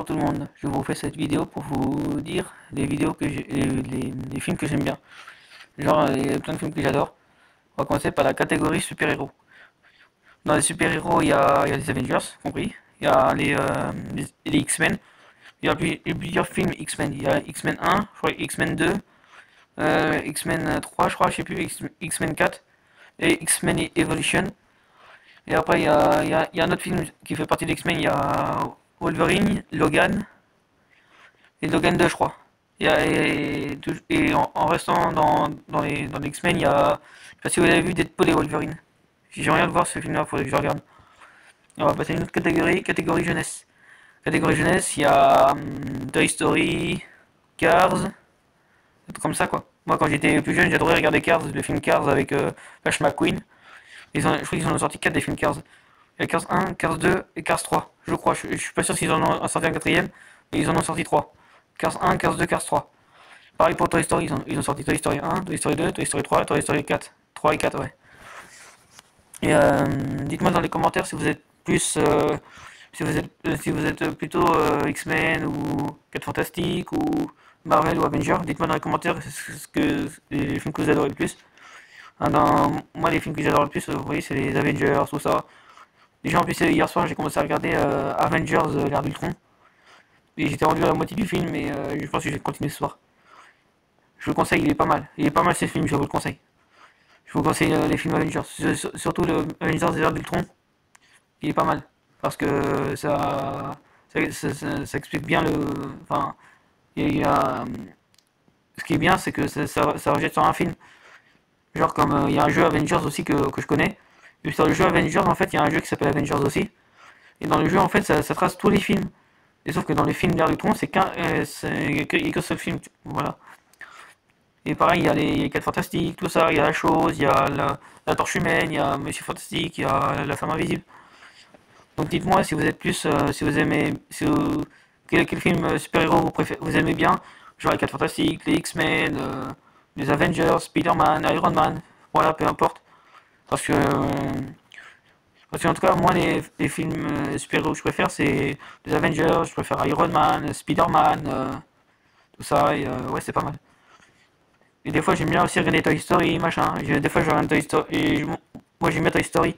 Bonjour tout le monde, je vous fais cette vidéo pour vous dire les vidéos que les films que j'aime bien. Genre, il y a plein de films que j'adore. On va commencer par la catégorie super-héros. Dans les super-héros, il y a les Avengers, compris. Il y a les X-Men. Il y a plusieurs films X-Men. Il y a X-Men 1, je crois X-Men 2, X-Men 3, je crois, je sais plus, X-Men 4 et X-Men Evolution. Et après, il y a un autre film qui fait partie d'X-Men, il y a Wolverine, Logan, et Logan 2, je crois. Et en restant dans les X-Men, il y a. Je sais pas si vous avez vu Deadpool et Wolverine. J'aimerais bien le voir ce film-là, faudrait que je le regarde. Et on va passer à une autre catégorie, catégorie jeunesse. Catégorie jeunesse, il y a Toy Story, Cars, des trucs comme ça quoi. Moi quand j'étais plus jeune, j'adorais regarder Cars, le film Cars avec Flash McQueen. Je crois qu'ils en ont sorti 4 des films Cars. Il y a Cars 1, Cars 2 et Cars 3. Je crois, je suis pas sûr s'ils en ont sorti un quatrième, mais ils en ont sorti 3. Cars 1, Cars 2, Cars 3. Pareil pour Toy Story, ils ont sorti Toy Story 1, Toy Story 2, Toy Story 3, Toy Story 4. 3 et 4, ouais. Et dites-moi dans les commentaires si vous êtes plus. Si vous êtes plutôt X-Men ou 4 Fantastiques ou Marvel ou Avengers. Dites-moi dans les commentaires les films que vous adorez le plus. Moi, les films que j'adore le plus, vous voyez, c'est les Avengers, tout ça. Déjà, en plus, hier soir, j'ai commencé à regarder Avengers, l'ère d'Ultron. Et j'étais rendu à la moitié du film, mais je pense que je vais continuer ce soir. Je vous le conseille, il est pas mal. Il est pas mal ce film, je vous le conseille. Je vous conseille les films Avengers. Surtout le Avengers, l'ère d'Ultron. Il est pas mal. Parce que ça explique bien le. Enfin, il y a, ce qui est bien, c'est que ça rejette sur un film. Genre, comme il y a un jeu Avengers aussi que je connais. Et sur le jeu Avengers, en fait, il y a un jeu qui s'appelle Avengers aussi. Et dans le jeu, en fait, ça trace tous les films. Et sauf que dans les films d'Air du Tron, il n'y a qu'un seul film. Voilà. Et pareil, il y a les 4 Fantastiques, tout ça. Il y a la chose, il y a la Torche Humaine, il y a Monsieur Fantastique, il y a la Femme Invisible. Donc dites-moi si vous êtes plus, si vous aimez, quel film super-héros vous aimez bien. Genre les 4 Fantastiques, les X-Men, les Avengers, Spider-Man, Iron Man. Voilà, peu importe. Parce que, parce que en tout cas, moi, les films super-héros que je préfère, c'est les Avengers, je préfère Iron Man, Spider-Man, tout ça, et ouais, c'est pas mal. Et des fois, j'aime bien aussi regarder Toy Story, machin. Des fois, je regarde Toy Story, moi, j'aime bien Toy Story.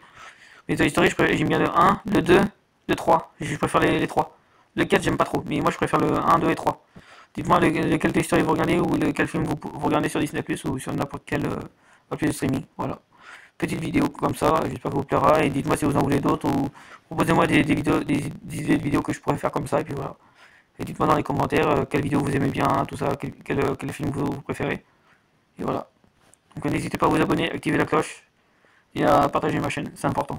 Les Toy Story, j'aime bien le un, le 2, le 3. Je préfère les 3. Le 4, j'aime pas trop, mais moi, je préfère le un, 2 et 3. Dites-moi lequel Toy Story vous regardez ou lequel film vous regardez sur Disney Plus ou sur n'importe quel appli de streaming. Voilà. Petite vidéo comme ça, j'espère que vous plaira et dites-moi si vous en voulez d'autres ou proposez-moi des vidéos, des idées de vidéos que je pourrais faire comme ça et puis voilà. Et dites-moi dans les commentaires quelle vidéo vous aimez bien, tout ça, quel film vous préférez. Et voilà. Donc n'hésitez pas à vous abonner, activer la cloche et à partager ma chaîne, c'est important.